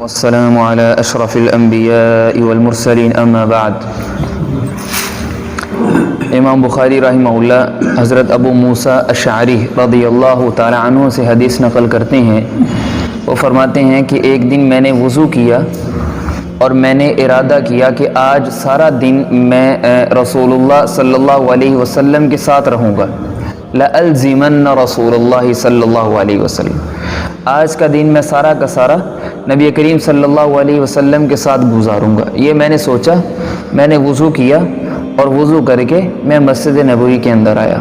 والسلام على اشرف الانبیاء والمرسلین اما بعد۔ امام بخاری رحمہ اللہ حضرت ابو موسیٰ اشعری رضی اللہ تعالی عنہ سے حدیث نقل کرتے ہیں۔ وہ فرماتے ہیں کہ ایک دن میں نے وضو کیا اور میں نے ارادہ کیا کہ آج سارا دن میں رسول اللہ صلی اللہ علیہ وسلم کے ساتھ رہوں گا۔ لَأَلْزِمَنَّ رسول اللہ صلی اللہ علیہ وسلم، آج کا دن میں سارا کا سارا نبی کریم صلی اللہ علیہ وسلم کے ساتھ گزاروں گا۔ یہ میں نے سوچا، میں نے وضو کیا اور وضو کر کے میں مسجد نبوی کے اندر آیا،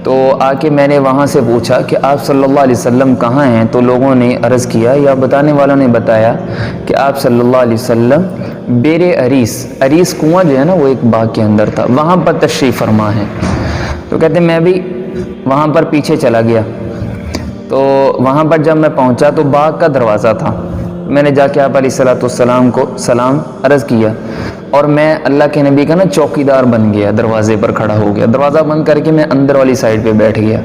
تو آ کے میں نے وہاں سے پوچھا کہ آپ صلی اللہ علیہ وسلم کہاں ہیں؟ تو لوگوں نے عرض کیا یا بتانے والوں نے بتایا کہ آپ صلی اللہ علیہ وسلم بیر عریس کنواں جو ہے نا وہ ایک باغ کے اندر تھا، وہاں پر تشریف فرما ہے۔ تو کہتے ہیں میں بھی وہاں پر پیچھے چلا گیا، تو وہاں پر جب میں پہنچا تو باغ کا دروازہ تھا۔ میں نے جا کے آپ علیہ السلام کو سلام عرض کیا اور میں اللہ کے نبی کا نا چوکیدار بن گیا، دروازے پر کھڑا ہو گیا، دروازہ بند کر کے میں اندر والی سائڈ پہ بیٹھ گیا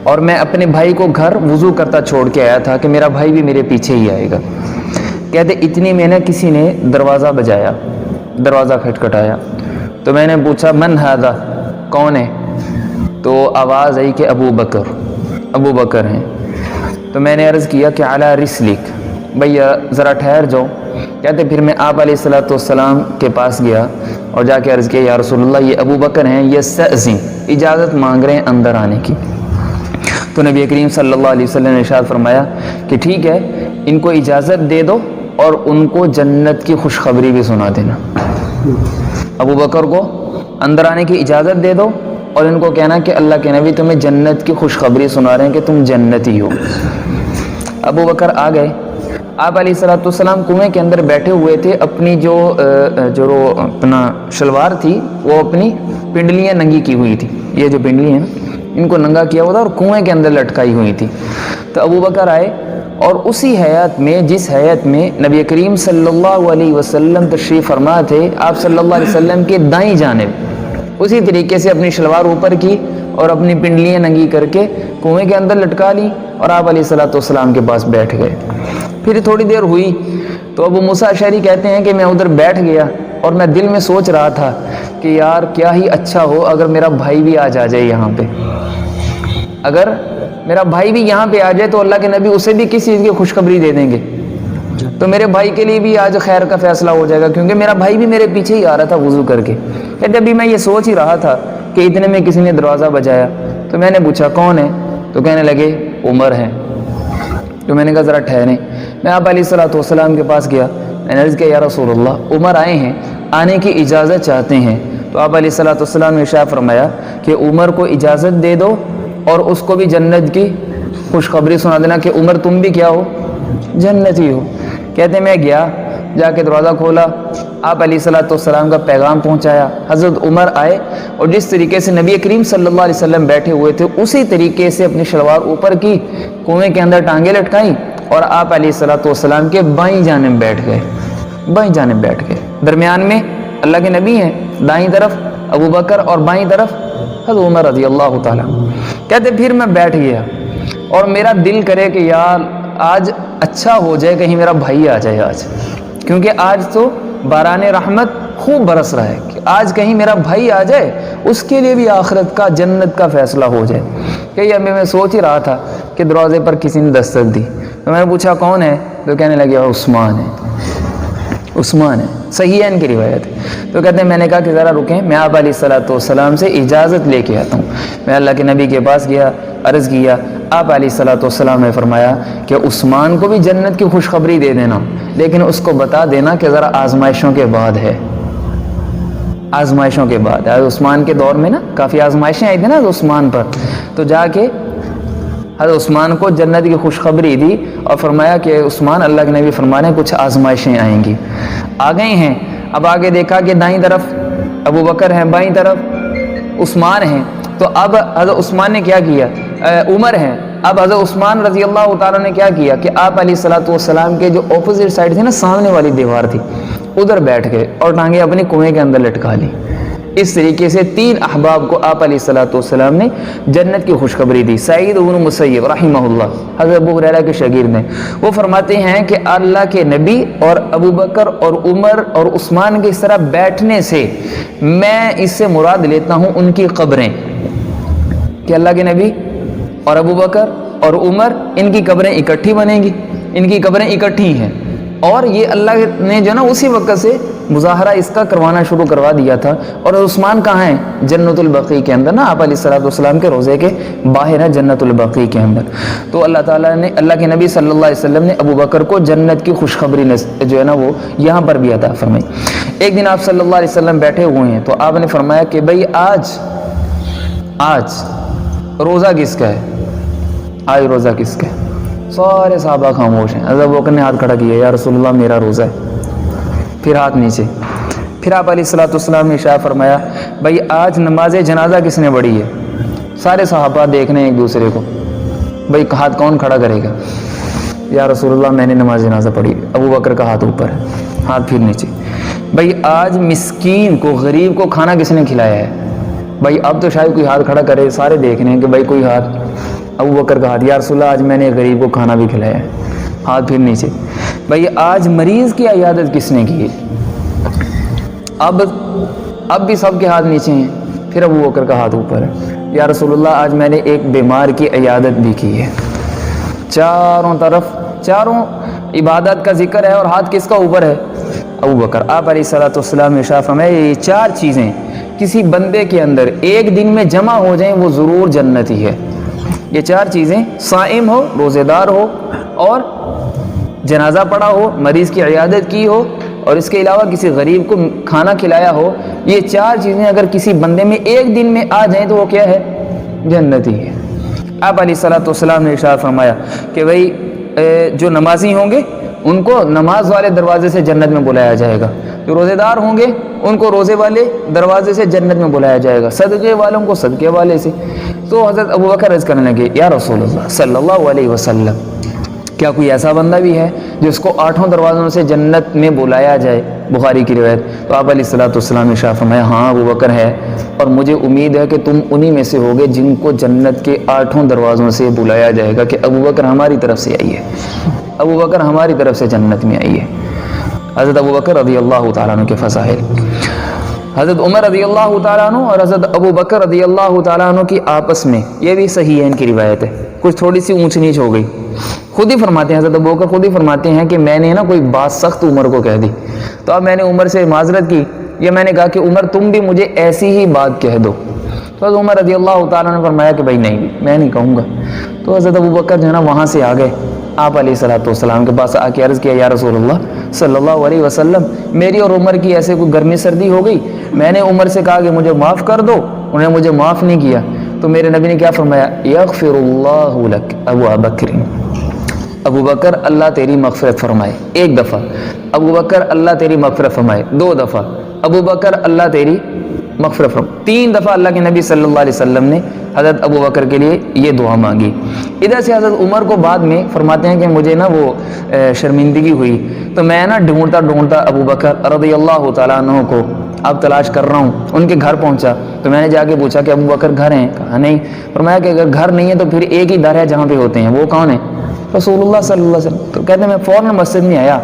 اور میں اپنے بھائی کو گھر وضو کرتا چھوڑ کے آیا تھا کہ میرا بھائی بھی میرے پیچھے ہی آئے گا۔ کہتے اتنی میں نے کسی نے دروازہ بجایا، دروازہ کھٹکھٹایا، تو میں نے پوچھا من ھذا، کون ہے؟ تو آواز آئی کہ ابو بکر ہیں۔ تو میں نے عرض کیا کہ علی رسلک، بھیا ذرا ٹھہر جاؤ۔ کہتے پھر میں آپ علیہ السلام کے پاس گیا اور جا کے عرض کیا یا رسول اللہ یہ ابو بکر ہیں، یستأذن، اجازت مانگ رہے ہیں اندر آنے کی۔ تو نبی کریم صلی اللہ علیہ وسلم نے ارشاد فرمایا کہ ٹھیک ہے، ان کو اجازت دے دو اور ان کو جنت کی خوشخبری بھی سنا دینا۔ ابو بکر کو اندر آنے کی اجازت دے دو اور ان کو کہنا کہ اللہ کے نبی تمہیں جنت کی خوشخبری سنا رہے ہیں کہ تم جنتی ہو۔ ابو بکر آ گئے، آپ علیہ السلام کنویں کے اندر بیٹھے ہوئے تھے، اپنی جو اپنا شلوار تھی وہ اپنی پنڈلیاں ننگی کی ہوئی تھی، یہ جو پنڈلی ہیں ان کو ننگا کیا ہوا تھا اور کنویں کے اندر لٹکائی ہوئی تھی۔ تو ابو بکر آئے اور اسی حیات میں جس حیات میں نبی کریم صلی اللہ علیہ وسلم تشریف فرما تھے، آپ صلی اللہ علیہ وسلم کے دائیں جانب اسی طریقے سے اپنی شلوار اوپر کی اور اپنی پنڈلیاں ننگی کر کے کنویں کے اندر لٹکا لی اور آپ علیہ السلام کے پاس بیٹھ گئے۔ پھر تھوڑی دیر ہوئی تو ابو موسیٰ اشعری کہتے ہیں کہ میں ادھر بیٹھ گیا اور میں دل میں سوچ رہا تھا کہ یار کیا ہی اچھا ہو اگر میرا بھائی بھی آج آ جائے یہاں پہ، اگر میرا بھائی بھی یہاں پہ آ جائے تو اللہ کے نبی اسے بھی کس چیز کی خوشخبری دے دیں گے، تو میرے بھائی کے لیے بھی آج خیر کا فیصلہ ہو جائے گا، کیونکہ میرا بھائی بھی میرے پیچھے ہی آ رہا تھا وضو کر کے۔ کہتے ابھی میں یہ سوچ ہی رہا تھا کہ اتنے میں کسی نے دروازہ بجایا، تو میں نے پوچھا کون ہے؟ تو کہنے لگے عمر ہے۔ تو میں نے کہا ذرا ٹھہریں، میں آپ علیہ السلام کے پاس گیا، میں نے عرض کیا یا رسول اللہ عمر آئے ہیں، آنے کی اجازت چاہتے ہیں۔ تو آپ علیہ السلام نے ارشاد فرمایا کہ عمر کو اجازت دے دو اور اس کو بھی جنت کی خوشخبری سنا دینا کہ عمر تم بھی کیا ہو؟ جنتی ہو۔ کہتے میں گیا، جا کے دروازہ کھولا، آپ علیہ السلام کا پیغام پہنچایا۔ حضرت عمر آئے اور جس طریقے سے نبی کریم صلی اللہ علیہ وسلم بیٹھے ہوئے تھے اسی طریقے سے اپنی شلوار اوپر کی، کنویں کے اندر ٹانگیں لٹکائیں اور آپ علیہ السلام کے بائیں جانب بیٹھ گئے۔ درمیان میں اللہ کے نبی ہیں، دائیں طرف ابو بکر اور بائیں طرف حضرت عمر رضی اللہ تعالیٰ۔ کہتے پھر میں بیٹھ گیا اور میرا دل کرے کہ یار آج اچھا ہو جائے، کہیں میرا بھائی آ جائے آج، کیونکہ آج تو باران رحمت خوب برس رہا ہے، کہ آج کہیں میرا بھائی آ جائے، اس کے لیے بھی آخرت کا جنت کا فیصلہ ہو جائے۔ کہ یہ میں سوچ ہی رہا تھا کہ دروازے پر کسی نے دستک دی، تو میں نے پوچھا کون ہے؟ تو کہنے لگے عثمان ہے، صحیح ہے ان کی روایت ہے۔ تو کہتے ہیں میں نے کہا کہ ذرا رکیں، میں آپ علیہ السلام سے اجازت لے کے آتا ہوں۔ میں اللہ کے نبی کے پاس گیا، عرض کیا، آپ علیہ السلام نے فرمایا کہ عثمان کو بھی جنت کی خوشخبری دے دینا، لیکن اس کو بتا دینا کہ ذرا آزمائشوں کے بعد ہے، آزمائشوں کے بعد۔ عثمان کے دور میں نا کافی آزمائشیں آئی تھیں نا عثمان پر، تو جا کے حضرت عثمان کو جنت کی خوشخبری دی اور فرمایا کہ عثمان، اللہ کے نبی فرما رہے ہیں کچھ آزمائشیں آئیں گی۔ آ گئی ہیں، اب آگے دیکھا کہ دائیں طرف ابو بکر ہیں، بائیں طرف عثمان ہیں، تو اب حضرت عثمان نے کیا کیا؟ عمر ہیں، اب حضرت عثمان رضی اللہ تعالیٰ نے کیا کیا کہ آپ علیہ السلام کے جو اپوزٹ سائڈ تھی نا، سامنے والی دیوار تھی، ادھر بیٹھ گئے اور ٹانگیں اپنی کنویں کے اندر لٹکا لی۔ اس طریقے سے 3 احباب کو آپ علیہ الصلوۃ والسلام نے جنت کی خوشخبری دی۔ سعید بن مسیب رحمہ اللہ حضرت ابو ہریرہ کے شاگرد ہیں، وہ فرماتے ہیں کہ اللہ کے نبی اور ابو بکر اور عمر اور عثمان کے اس طرح بیٹھنے سے میں اس سے مراد لیتا ہوں ان کی قبریں، کہ اللہ کے نبی اور ابو بکر اور عمر ان کی قبریں اکٹھی بنیں گی، ان کی قبریں اکٹھی ہیں، اور یہ اللہ نے جو نا اسی وقت سے مظاہرہ اس کا کروانا شروع کروا دیا تھا۔ اور عثمان کہاں ہیں؟ جنت البقیع کے اندر نا، آپ علیہ الصلوۃ والسلام کے روضے کے باہر ہے جنت البقیع کے اندر۔ تو اللہ تعالیٰ نے، اللہ کے نبی صلی اللہ علیہ وسلم نے ابو بکر کو جنت کی خوشخبری جو ہے نا وہ یہاں پر بھی عطا فرمائی۔ ایک دن آپ صلی اللہ علیہ وسلم بیٹھے ہوئے ہیں تو آپ نے فرمایا کہ بھئی آج روزہ کس کا ہے؟ آج روزہ کس کا ہے؟ سارے صحابہ خاموش ہیں۔ حضرت ابو بکر نے ہاتھ کھڑا کیا، یا رسول اللہ میرا روزہ ہے۔ پھر ہاتھ نیچے۔ پھر آپ علیہ الصلوۃ والسلام نے ارشاد فرمایا بھائی آج نماز جنازہ کس نے پڑھی ہے؟ سارے صحابہ دیکھ رہے ہیں ایک دوسرے کو، بھائی ہاتھ کون کھڑا کرے گا؟ یا رسول اللہ میں نے نماز جنازہ پڑھی۔ ابو بکر کا ہاتھ اوپر ہے، ہاتھ پھر نیچے۔ بھائی آج مسکین کو، غریب کو کھانا کس نے کھلایا ہے؟ بھائی اب تو شاید کوئی ہاتھ کھڑا کرے، سارے دیکھ رہے ہیں کہ بھائی کوئی ہاتھ۔ ابو بکر کا ہاتھ، یا رسول اللہ آج میں نے غریب کو کھانا بھی کھلایا ہے، ہاتھ پھر نیچے۔ بھائی آج مریض کی عیادت کس نے کی ہے؟ اب بھی سب کے ہاتھ نیچے ہیں۔ پھر ابو بکر کا ہاتھ اوپر ہے، یا رسول اللہ آج میں نے ایک بیمار کی عیادت بھی کی ہے۔ چاروں طرف چاروں عبادت کا ذکر ہے اور ہاتھ کس کا اوپر ہے؟ ابو بکر۔ آپ علیہ الصلوۃ والسلام نے ارشاد فرمایا یہ 4 چیزیں کسی بندے کے اندر ایک دن میں جمع ہو جائیں وہ ضرور جنتی ہے۔ یہ 4 چیزیں، صائم ہو، روزے دار ہو، اور جنازہ پڑھا ہو، مریض کی عیادت کی ہو، اور اس کے علاوہ کسی غریب کو کھانا کھلایا ہو، یہ 4 چیزیں اگر کسی بندے میں ایک دن میں آ جائیں تو وہ کیا ہے؟ جنتی ہے۔ آپ علیہ الصلوۃ والسلام نے ارشاد فرمایا کہ بھئی جو نمازی ہوں گے ان کو نماز والے دروازے سے جنت میں بلایا جائے گا، جو روزے دار ہوں گے ان کو روزے والے دروازے سے جنت میں بلایا جائے گا، صدقے والوں کو صدقے والے سے۔ تو حضرت ابو بکر عرض کرنے لگے یا رسول اللہ صلی اللہ علیہ وسلم کیا کوئی ایسا بندہ بھی ہے جس کو 8 دروازوں سے جنت میں بلایا جائے؟ بخاری کی روایت۔ تو آپ علیہ الصلوۃ والسلام نے ارشاد فرمایا ہاں ابو بکر ہے، اور مجھے امید ہے کہ تم انہی میں سے ہوگے جن کو جنت کے 8 دروازوں سے بلایا جائے گا، کہ ابو بکر ہماری طرف سے آئیے، ابو بکر ہماری طرف سے جنت میں آئیے۔ حضرت ابو بکر رضی اللہ تعالیٰ عنہ کے فضائل۔ حضرت عمر رضی اللہ تعالیٰ عنہ اور حضرت ابو بکر رضی اللہ تعالیٰ عنہ کی آپس میں، یہ بھی صحیح ہے ان کی روایت ہے، کچھ تھوڑی سی اونچ نیچ ہو گئی۔ خود ہی فرماتے ہیں، حضرت ابو بکر خود ہی فرماتے ہیں کہ میں نے نا کوئی بات سخت عمر کو کہہ دی، تو اب میں نے عمر سے معذرت کی، یا میں نے کہا کہ عمر تم بھی مجھے ایسی ہی بات کہہ دو، تو حضرت عمر رضی اللہ تعالیٰ نے فرمایا کہ بھائی نہیں میں نہیں کہوں گا۔ تو حضرت ابو بکر جو ہے نا وہاں سے آ گئے آپ علیہ الصلوۃ والسلام کے پاس آ کے عرض کیا یا رسول اللہ صلی اللہ علیہ وسلم میری اور عمر کی ایسے کوئی گرمی سردی ہو گئی، میں نے عمر سے کہا کہ مجھے معاف کر دو، انہوں نے مجھے معاف نہیں کیا، تو میرے نبی نے کیا فرمایا یغفر اللہ لک ابو بکر، ابو بکر اللہ تیری مغفرت فرمائے۔ 1 دفعہ ابو بکر اللہ تیری مغفرت فرمائے، 2 دفعہ ابو بکر اللہ تیری مغفرت فرمائے، 3 دفعہ اللہ کے نبی صلی اللہ علیہ وسلم نے حضرت ابو بکر کے لیے یہ دعا مانگی۔ ادھر سے حضرت عمر کو بعد میں فرماتے ہیں کہ مجھے نا وہ شرمندگی ہوئی، تو میں نا ڈھونڈتا ابو بکر رضی اللہ تعالیٰ عنہ کو اب تلاش کر رہا ہوں، ان کے گھر پہنچا، تو میں نے جا کے پوچھا کہ ابو بکر گھر ہیں؟ کہا نہیں۔ فرمایا کہ اگر گھر نہیں ہے تو پھر ایک ہی در ہے جہاں پہ ہوتے ہیں، وہ کون ہے؟ رسول اللہ صلی اللہ علیہ وسلم۔ تو کہتے ہیں میں فوراً مسجد میں آیا،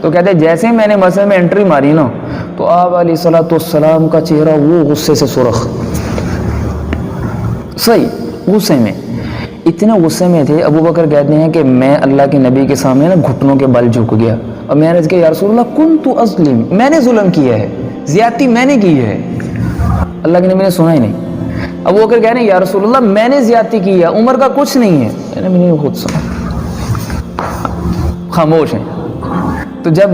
تو کہتے ہیں جیسے میں نے مسجد میں انٹری ماری نا تو آپ علیہ الصلوۃ والسلام کا چہرہ وہ غصے سے سرخ، صحیح غصے میں، اتنا غصے میں تھے۔ ابو بکر کہتے ہیں کہ میں اللہ کے نبی کے سامنے نا گھٹنوں کے بل جھک گیا، اور میں نے کہا یا رسول اللہ کنت اظلم، میں نے ظلم کیا ہے، زیادتی میں نے کی ہے۔ اللہ کے نبی نے سنا ہی نہیں۔ ابو بکر کہہ رہے ہیں یا رسول اللہ میں نے زیادتی کی ہے، عمر کا کچھ نہیں ہے، میں نے خود سنا، خاموش ہیں۔ تو جب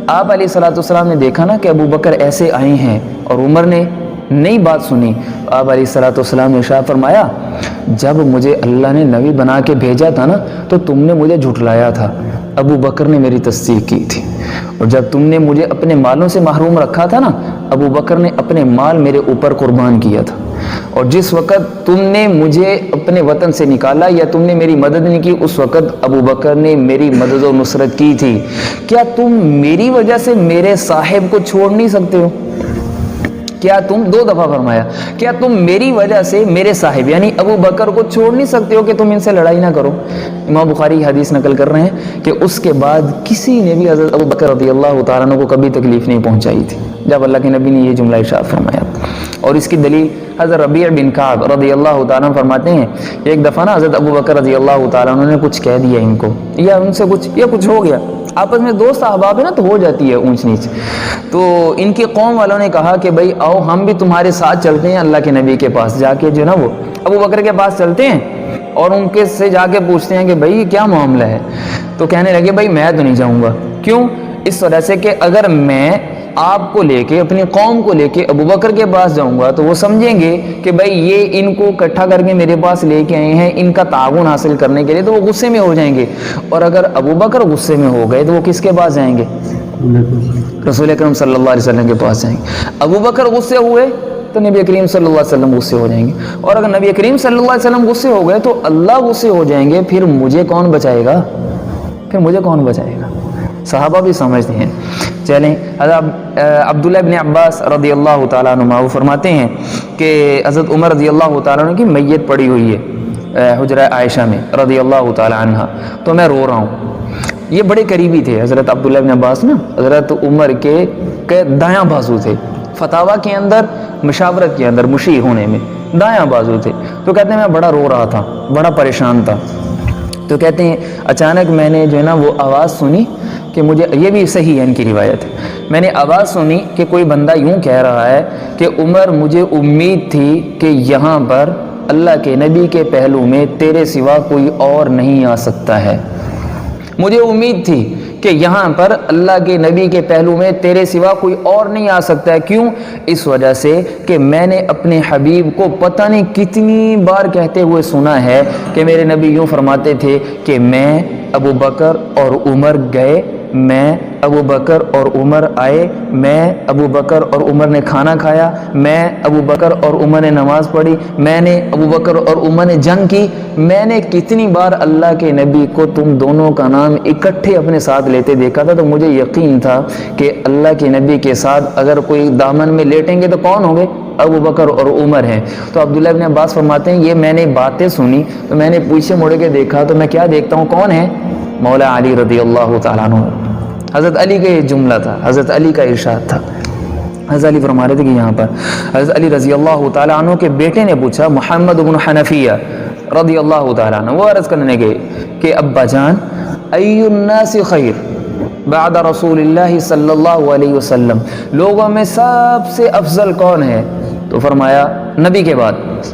آپ علیہ الصلوۃ والسلام نے دیکھا نا کہ ابو بکر ایسے آئے ہیں اور عمر نے نئی بات سنی، آپ علیہ الصلوۃ والسلام نے ارشاد فرمایا جب مجھے اللہ نے نبی بنا کے بھیجا تھا نا تو تم نے مجھے جھٹلایا تھا، ابو بکر نے میری تصدیق کی تھی، اور جب تم نے مجھے اپنے مالوں سے محروم رکھا تھا نا ابو بکر نے اپنے مال میرے اوپر قربان کیا تھا، اور جس وقت تم نے مجھے اپنے وطن سے نکالا یا تم نے میری مدد نہیں کی اس وقت ابو بکر نے میری مدد و نصرت کی تھی، کیا تم میری وجہ سے میرے صاحب کو چھوڑ نہیں سکتے ہو؟ کیا تم 2 دفعہ فرمایا کیا تم میری وجہ سے میرے صاحب یعنی ابو بکر کو چھوڑ نہیں سکتے ہو کہ تم ان سے لڑائی نہ کرو؟ امام بخاری حدیث نقل کر رہے ہیں کہ اس کے بعد کسی نے بھی حضرت ابو بکر رضی اللہ تعالیٰ عنہ کو کبھی تکلیف نہیں پہنچائی تھی جب اللہ کے نبی نے یہ جملہ ارشاد فرمایا. اور اس کی دلیل حضرت ربیع بن کعب رضی اللہ تعالیٰ عنہ فرماتے ہیں ایک دفعہ نا حضرت ابو بکر رضی اللہ تعالیٰ عنہ نے کچھ کہہ دیا ان کو یا ان سے کچھ ہو گیا، آپس میں دوست احباب ہے نا تو ہو جاتی ہے اونچ نیچ. تو ان کی قوم والوں نے کہا کہ بھائی آؤ ہم بھی تمہارے ساتھ چلتے ہیں اللہ کے نبی کے پاس. جا کے جو نا وہ ابو بکر کے پاس چلتے ہیں اور ان کے سے جا کے پوچھتے ہیں کہ بھائی کیا معاملہ ہے؟ تو کہنے لگے بھائی میں تو نہیں جاؤں گا. کیوں؟ اس وجہ سے کہ اگر میں آپ کو لے کے اپنی قوم کو لے کے ابو بکر کے پاس جاؤں گا تو وہ سمجھیں گے کہ بھائی یہ ان کو اکٹھا کر کے میرے پاس لے کے آئے ہیں ان کا تعاون حاصل کرنے کے لیے، تو وہ غصے میں ہو جائیں گے. اور اگر ابو بکر غصے میں ہو گئے تو وہ کس کے پاس جائیں گے؟ رسول اکرم صلی اللہ علیہ وسلم کے پاس جائیں گے. ابو بکر غصے ہوئے تو نبی کریم صلی اللہ علیہ وسلم غصے ہو جائیں گے، اور اگر نبی کریم صلی اللہ علیہ وسلم غصے ہو گئے تو اللہ غصے ہو جائیں گے. پھر مجھے کون بچائے گا؟ صحابہ بھی سمجھتے ہیں. چلیں حضرت عبداللہ ابن عباس رضی اللہ تعالیٰ عنہ وہ فرماتے ہیں کہ حضرت عمر رضی اللہ تعالیٰ عنہ کی میت پڑی ہوئی ہے حجرہ عائشہ میں رضی اللہ تعالیٰ عنہ، تو میں رو رہا ہوں. یہ بڑے قریبی تھے حضرت عبداللہ ابن عباس نا، حضرت عمر کے دایاں بازو تھے، فتاویٰ کے اندر مشاورت کے اندر مشیر ہونے میں دایاں بازو تھے. تو کہتے ہیں میں بڑا رو رہا تھا، بڑا پریشان تھا. تو کہتے ہیں اچانک میں نے جو ہے نا وہ آواز سنی کہ مجھے، یہ بھی صحیح ہے ان کی روایت ہے، میں نے آواز سنی کہ کوئی بندہ یوں کہہ رہا ہے کہ عمر مجھے امید تھی کہ یہاں پر اللہ کے نبی کے پہلو میں تیرے سوا کوئی اور نہیں آ سکتا ہے. مجھے امید تھی کہ یہاں پر اللہ کے نبی کے پہلو میں تیرے سوا کوئی اور نہیں آ سکتا ہے. کیوں؟ اس وجہ سے کہ میں نے اپنے حبیب کو پتہ نہیں کتنی بار کہتے ہوئے سنا ہے کہ میرے نبی یوں فرماتے تھے کہ میں ابو بکر اور عمر گئے، میں ابو بکر اور عمر آئے، میں ابو بکر اور عمر نے کھانا کھایا، میں ابو بکر اور عمر نے نماز پڑھی، میں نے ابو بکر اور عمر نے جنگ کی. میں نے کتنی بار اللہ کے نبی کو تم دونوں کا نام اکٹھے اپنے ساتھ لیتے دیکھا تھا. تو مجھے یقین تھا کہ اللہ کے نبی کے ساتھ اگر کوئی دامن میں لیٹیں گے تو کون ہوں گے؟ ابو بکر اور عمر ہیں. تو عبداللہ ابن عباس فرماتے ہیں یہ میں نے باتیں سنی تو میں نے پیچھے مڑ کے دیکھا تو میں کیا دیکھتا ہوں؟ کون ہے؟ مولا علی رضی اللہ تعالیٰ عنہ. حضرت علی کا یہ جملہ تھا، حضرت علی کا ارشاد تھا. حضرت علی فرما رہے تھے کہ یہاں پر حضرت علی رضی اللہ تعالیٰ عنہ کے بیٹے نے پوچھا، محمد بن حنفیہ رضی اللہ تعالیٰ عنہ، وہ عرض کرنے گئے کہ ابا جان ای الناس خیر بعد رسول اللہ صلی اللہ علیہ وسلم، لوگوں میں سب سے افضل کون ہے؟ تو فرمایا نبی کے بعد.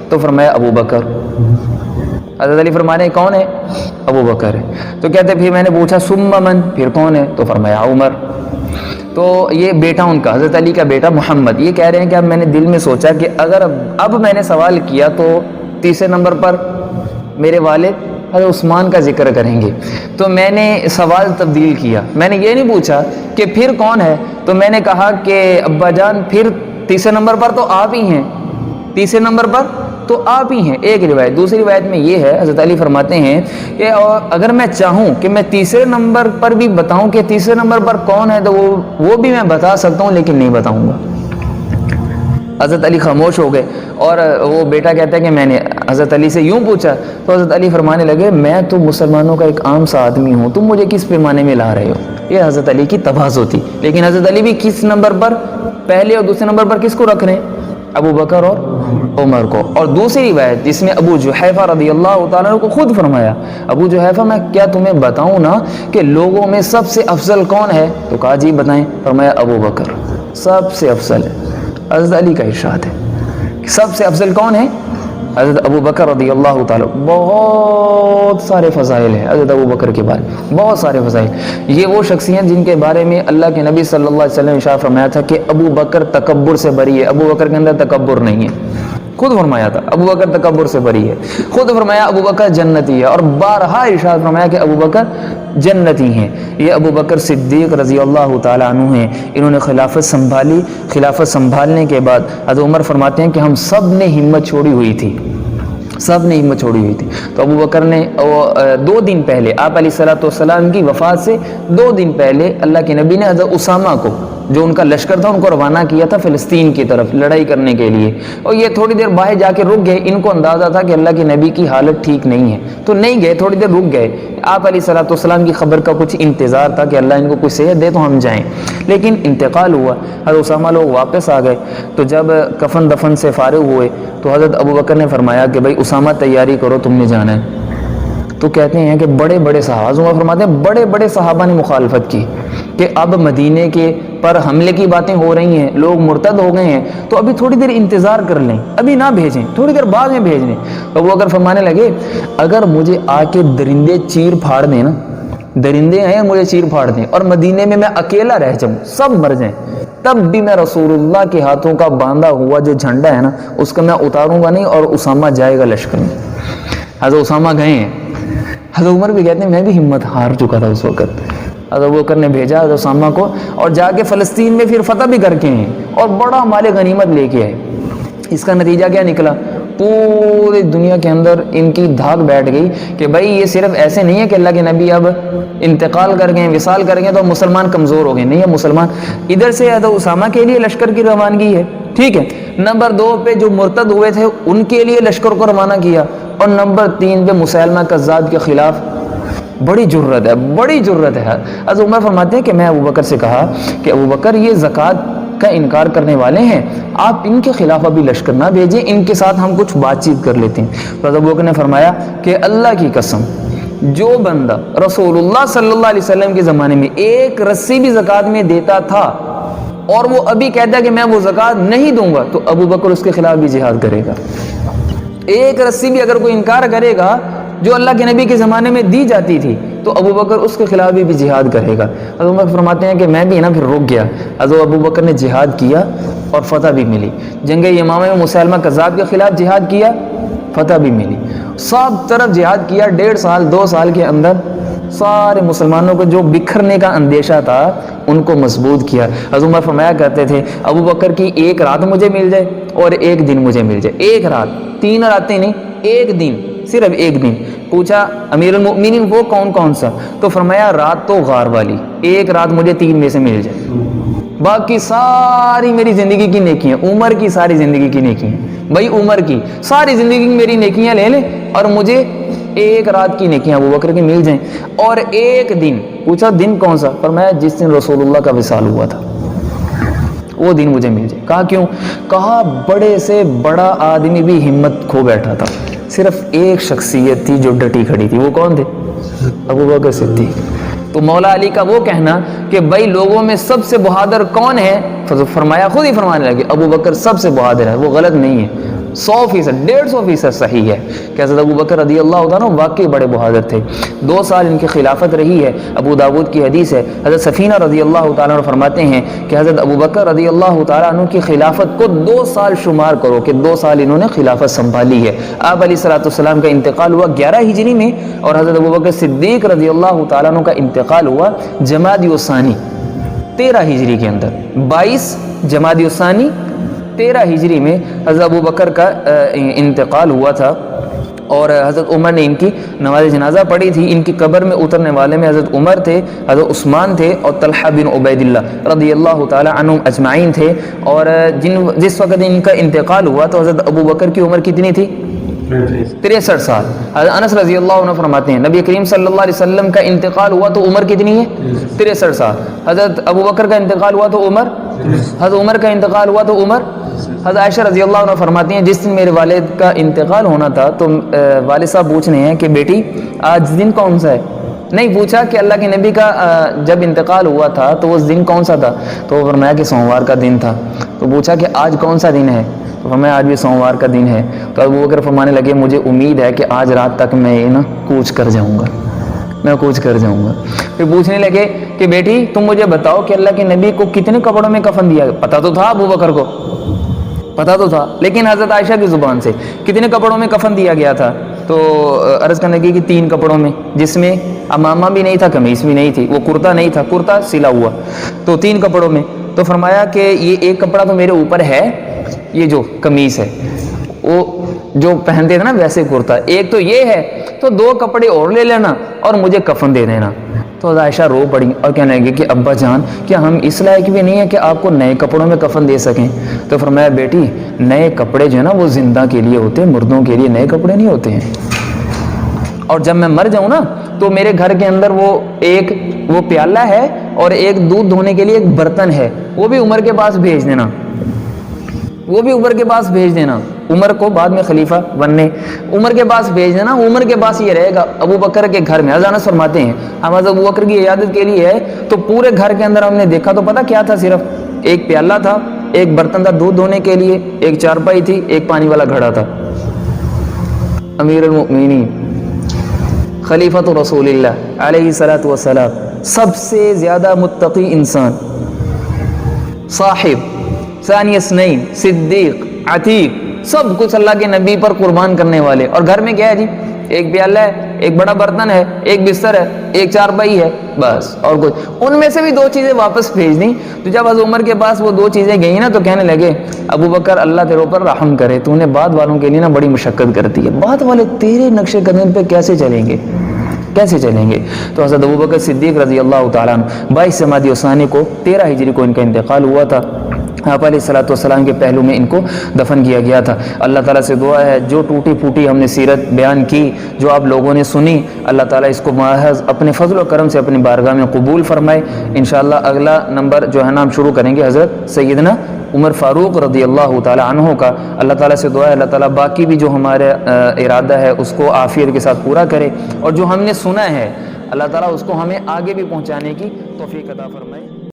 تو فرمایا ابو بکر. حضرت علی فرمانے کون ہے؟ ابو بکر ہے. تو کہتے پھر میں نے پوچھا ثم من، پھر کون ہے؟ تو فرمایا عمر. تو یہ بیٹا ان کا حضرت علی کا بیٹا محمد یہ کہہ رہے ہیں کہ اب میں نے دل میں سوچا کہ اگر اب میں نے سوال کیا تو تیسرے نمبر پر میرے والد حضرت عثمان کا ذکر کریں گے. تو میں نے سوال تبدیل کیا، میں نے یہ نہیں پوچھا کہ پھر کون ہے، تو میں نے کہا کہ ابا جان پھر تیسرے نمبر پر تو آپ ہی ہیں، تیسرے نمبر پر تو آپ ہی ہیں. ایک روایت. دوسری روایت میں یہ ہے حضرت علی فرماتے ہیں کہ اگر میں چاہوں کہ میں تیسرے نمبر پر بھی بتاؤں کہ تیسرے نمبر پر کون ہے تو وہ بھی میں بتا سکتا ہوں، لیکن نہیں بتاؤں گا. حضرت علی خاموش ہو گئے اور وہ بیٹا کہتا ہے کہ میں نے حضرت علی سے یوں پوچھا تو حضرت علی فرمانے لگے میں تو مسلمانوں کا ایک عام سا آدمی ہوں، تم مجھے کس پیمانے میں لا رہے ہو؟ یہ حضرت علی کی تواضع تھی. لیکن حضرت علی بھی کس نمبر پر، پہلے اور دوسرے نمبر پر کس کو رکھ رہے ہیں؟ ابو بکر اور عمر کو. اور دوسری روایت جس میں ابو جحیفہ رضی اللہ تعالیٰ کو خود فرمایا، ابو جحیفہ میں کیا تمہیں بتاؤں نا کہ لوگوں میں سب سے افضل کون ہے؟ تو کہا جی بتائیں. فرمایا ابو بکر سب سے افضل ہے. حضرت علی کا ارشاد ہے سب سے افضل کون ہے؟ حضرت ابو بکر رضی اللہ تعالیٰ. بہت سارے فضائل ہیں حضرت ابو بکر کے بارے میں، بہت سارے فضائل. یہ وہ شخصیت جن کے بارے میں اللہ کے نبی صلی اللہ علیہ وسلم نے ارشاد فرمایا تھا کہ ابو بکر تکبر سے بری ہے، ابو بکر کے اندر تکبر نہیں ہے. خود فرمایا تھا ابو بکر تکبر سے بری ہے. خود فرمایا ابو بکر جنتی ہے، اور بارہا ارشاد فرمایا کہ ابو بکر جنتی ہیں. یہ ابو بکر صدیق رضی اللہ تعالیٰ عنہ ہیں. انہوں نے خلافت سنبھالی. خلافت سنبھالنے کے بعد حضرت عمر فرماتے ہیں کہ ہم سب نے ہمت چھوڑی ہوئی تھی، سب نے ہمت چھوڑی ہوئی تھی. تو ابو بکر نے 2 دن پہلے آپ علیہ الصلوۃ والسلام کی وفات سے 2 دن پہلے اللہ کے نبی نے حضرت اسامہ کو جو ان کا لشکر تھا ان کو روانہ کیا تھا فلسطین کی طرف لڑائی کرنے کے لیے، اور یہ تھوڑی دیر باہر جا کے رک گئے، ان کو اندازہ تھا کہ اللہ کے نبی کی حالت ٹھیک نہیں ہے تو نہیں گئے، تھوڑی دیر رک گئے، آپ علیہ الصلوۃ والسلام کی خبر کا کچھ انتظار تھا کہ اللہ ان کو کچھ صحت دے تو ہم جائیں، لیکن انتقال ہوا، حضرت اسامہ لوگ واپس آ گئے، تو جب کفن دفن سے فارغ ہوئے تو حضرت ابوبکر نے فرمایا کہ بھائی اسامہ تیاری کرو، تم نے جانا ہے۔ تو کہتے ہیں کہ بڑے بڑے صحابہ، عمر فرماتے ہیں بڑے بڑے صحابہ نے مخالفت کی کہ اب مدینے کے پر حملے کی باتیں ہو رہی ہیں، لوگ مرتد ہو گئے ہیں، تو ابھی تھوڑی دیر انتظار کر لیں، ابھی نہ بھیجیں، تھوڑی دیر بعد میں بھیج دیں۔ تو وہ اگر فرمانے لگے اگر مجھے آ کے درندے چیر پھاڑ دیں نا، درندے ہیں مجھے چیر پھاڑ دیں اور مدینے میں اکیلا رہ جاؤں، سب مر جائیں، تب بھی میں رسول اللہ کے ہاتھوں کا باندھا ہوا جو جھنڈا ہے نا اس کو میں اتاروں گا نہیں، اور اسامہ جائے گا لشکر میں۔ حضرت اسامہ گئے ہیں، حضرت عمر بھی کہتے ہیں میں بھی ہمت ہار چکا تھا اس وقت، حضرت ابوبکر نے بھیجا حضرت اسامہ کو، اور جا کے فلسطین میں پھر فتح بھی کر کے ہیں اور بڑا مال غنیمت لے کے آئے۔ اس کا نتیجہ کیا نکلا؟ پوری دنیا کے اندر ان کی دھاک بیٹھ گئی کہ بھائی یہ صرف ایسے نہیں ہے کہ اللہ کے نبی اب انتقال کر گئے، وصال کر گئے تو مسلمان کمزور ہو گئے، نہیں ہے، مسلمان ادھر سے حضرت اسامہ کے لیے لشکر کی روانگی ہے، ٹھیک ہے، نمبر 2 پہ جو مرتد ہوئے تھے ان کے لیے لشکر کو روانہ کیا، اور نمبر 3 پہ مسیلمہ کذاب کے خلاف بڑی جرت ہے، بڑی جرت ہے۔ حضرت عمر فرماتے ہیں کہ میں ابوبکر سے کہا کہ ابوبکر یہ زکوٰۃ کا انکار کرنے والے ہیں، آپ ان کے خلاف ابھی لشکر نہ بھیجیں، ان کے ساتھ ہم کچھ بات چیت کر لیتے ہیں۔ حضرت ابوبکر نے فرمایا کہ اللہ کی قسم جو بندہ رسول اللہ صلی اللہ علیہ وسلم کے زمانے میں ایک رسی بھی زکوٰۃ میں دیتا تھا اور وہ ابھی کہتا ہے کہ میں وہ زکوٰۃ نہیں دوں گا، تو ابوبکر اس کے خلاف بھی جہاد کرے گا۔ ایک رسی بھی اگر کوئی انکار کرے گا جو اللہ کے نبی کے زمانے میں دی جاتی تھی تو ابوبکر اس کے خلاف بھی جہاد کرے گا۔ حضرت عمر فرماتے ہیں کہ میں بھی نا پھر رک گیا، حضرت ابوبکر نے جہاد کیا اور فتح بھی ملی، جنگ یمامہ میں مسیلمہ کذاب کے خلاف جہاد کیا، فتح بھی ملی، سب طرف جہاد کیا، 1.5 سال 2 سال کے اندر سارے مسلمانوں کو جو بکھرنے کا اندیشہ تھا ان کو مضبوط کیا۔ حضرت عمر فرمایا کرتے تھے ابوبکر کی ایک رات مجھے مل جائے اور ایک دن مجھے مل جائے، ایک رات، 3 راتیں نہیں، ایک دن، صرف ایک دن۔ پوچھا امیر المؤمنین وہ کون کون سا؟ تو فرمایا رات تو غار والی، ایک رات مجھے 3 میں سے مل جائے، باقی ساری میری زندگی کی نیکیاں، عمر کی ساری زندگی کی نیکیاں، بھائی عمر کی ساری زندگی کی میری نیکیاں لے لیں اور مجھے ایک رات کی نیکیاں ابوبکر کی مل جائیں، اور ایک دن۔ پوچھا دن کون سا؟ فرمایا جس دن رسول اللہ کا وصال ہوا تھا وہ دن مجھے مل جائے۔ کہا کیوں؟ کہا بڑے سے بڑا آدمی بھی ہمت کھو بیٹھا تھا، صرف ایک شخصیت تھی جو ڈٹی کھڑی تھی، وہ کون تھے؟ ابوبکر صدیق۔ تو مولا علی کا وہ کہنا کہ بھائی لوگوں میں سب سے بہادر کون ہے، فرمایا خود ہی فرمانے لگے ابوبکر سب سے بہادر ہے، وہ غلط نہیں ہے، 100%، 150% صحیح ہے کہ حضرت ابوبکر رضی اللہ عنہ واقعی بڑے بہادر تھے۔ 2 سال ان کی خلافت رہی ہے، ابو داود کی حدیث ہے، حضرت سفینہ رضی اللہ تعالیٰ عنہ فرماتے ہیں کہ حضرت ابوبکر رضی اللہ تعالیٰ عنہ کی خلافت کو 2 سال شمار کرو کہ 2 سال انہوں نے خلافت سنبھالی ہے۔ آپ علیہ الصلوۃ والسلام کا انتقال ہوا 11 ہجری میں، اور حضرت ابوبکر صدیق رضی اللہ تعالیٰ عنہ کا انتقال ہوا جمادی الثانی 13 ہجری کے اندر، 22 جمادی الثانی 13 ہجری میں حضرت ابوبکر کا انتقال ہوا تھا، اور حضرت عمر نے ان کی نماز جنازہ پڑھی تھی۔ ان کی قبر میں اترنے والے میں حضرت عمر تھے، حضرت عثمان تھے، اور طلحہ بن عبید اللہ رضی اللہ تعالی عنہم اجمعین تھے، اور جس وقت ان کا انتقال ہوا تو حضرت ابوبکر کی عمر کتنی تھی؟ 63 سال۔ حضرت انس رضی اللہ عنہ فرماتے ہیں نبی کریم صلی اللہ علیہ وسلم کا انتقال ہوا تو عمر کتنی ہے؟ 63 سال۔ حضرت ابوبکر کا انتقال ہوا تو عمر، حضرت عمر کا انتقال ہوا تو عمر۔ حضرت عائشہ رضی اللہ عنہ فرماتی ہیں جس دن میرے والد کا انتقال ہونا تھا تو والد صاحب پوچھ رہے ہیں کہ بیٹی آج دن کون سا ہے؟ نہیں پوچھا کہ اللہ کے نبی کا جب انتقال ہوا تھا تو اس دن کون سا تھا؟ تو وہ فرمایا کہ سوموار کا دن تھا۔ تو پوچھا کہ آج کون سا دن ہے؟ تو فرمایا آج بھی سوموار کا دن ہے۔ تو ابوبکر فرمانے لگے مجھے امید ہے کہ آج رات تک میں کوچ کر جاؤں گا، میں کوچ کر جاؤں گا۔ پھر پوچھنے لگے کہ بیٹی تم مجھے بتاؤ کہ اللہ کے نبی کو کتنے کپڑوں میں کفن دیا؟ پتہ تو تھا ابوبکر کو، پتہ تو تھا، لیکن حضرت عائشہ کی زبان سے کتنے کپڑوں میں کفن دیا گیا تھا؟ تو عرض کرنے کی کہ 3 کپڑوں میں، جس میں امامہ بھی نہیں تھا، قمیص بھی نہیں تھی، وہ کرتا نہیں تھا، کرتا سلا ہوا، تو 3 کپڑوں میں۔ تو فرمایا کہ یہ ایک کپڑا تو میرے اوپر ہے، یہ جو قمیص ہے وہ جو پہنتے تھے نا ویسے کرتا، ایک تو یہ ہے، تو 2 کپڑے اور لے لینا اور مجھے کفن دے دینا۔ تو حضرت عائشہ رو پڑی اور کہنے لگی کہ ابا جان کیا ہم اس لائق بھی نہیں ہیں کہ آپ کو نئے کپڑوں میں کفن دے سکیں؟ تو فرمایا بیٹی نئے کپڑے جو ہے نا وہ زندہ کے لیے ہوتے ہیں، مردوں کے لیے نئے کپڑے نہیں ہوتے ہیں۔ اور جب میں مر جاؤں نا تو میرے گھر کے اندر وہ پیالہ ہے اور ایک دودھ دھونے کے لیے ایک برتن ہے، وہ بھی عمر کے پاس بھیج دینا، وہ بھی عمر کے پاس بھیج دینا، عمر کو بعد میں خلیفہ بننے عمر کے پاس بھیج دینا، عمر کے پاس یہ رہے گا ابو بکر کے گھر میں۔ حضرت انس فرماتے ہیں ہم حضرت ابو بکر کی عیادت کے لیے ہے تو پورے گھر کے اندر ہم نے دیکھا تو پتہ کیا تھا، صرف ایک پیالہ تھا، ایک برتن تھا دودھ دھونے کے لیے، ایک چارپائی تھی، ایک پانی والا گھڑا تھا۔ امیر المؤمنین خلیفۃ رسول اللہ علیہ الصلوۃ والسلام، سب سے زیادہ متقی انسان، صاحب ثانی اثنین، صدیق، عتیق، سب کچھ اللہ کے نبی پر قربان کرنے والے، اور گھر میں کیا ہے جی؟ ایک پیالہ ہے، ایک بڑا برتن ہے، ایک بستر ہے، ایک چارپائی ہے، بس اور کچھ۔ ان میں سے بھی دو چیزیں واپس بھیج دیں۔ تو جب حضرت عمر کے پاس وہ دو چیزیں گئیں نا تو کہنے لگے ابو بکر اللہ تیرے اوپر رحم کرے، تو نے بعد والوں کے لیے نا بڑی مشقت کرتی ہے، بعد والے تیرے نقش قدم پہ کیسے چلیں گے، کیسے چلیں گے؟ تو حضرت ابو بکر صدیق رضی اللہ تعالیٰ عنہ 22 جمادی الثانی کو 13 ہجری کو ان کا انتقال ہوا تھا۔ آپ علیہ الصلوۃ والسلام کے پہلو میں ان کو دفن کیا گیا تھا۔ اللہ تعالیٰ سے دعا ہے جو ٹوٹی پھوٹی ہم نے سیرت بیان کی، جو آپ لوگوں نے سنی، اللہ تعالیٰ اس کو محض اپنے فضل و کرم سے اپنی بارگاہ میں قبول فرمائے۔ انشاءاللہ اگلا نمبر جو ہے نا ہم شروع کریں گے حضرت سیدنا عمر فاروق رضی اللہ تعالیٰ عنہ کا۔ اللہ تعالیٰ سے دعا ہے اللہ تعالیٰ باقی بھی جو ہمارا ارادہ ہے اس کو عافیت کے ساتھ پورا کرے، اور جو ہم نے سنا ہے اللہ تعالیٰ اس کو ہمیں آگے بھی پہنچانے کی توفیق عطا فرمائے۔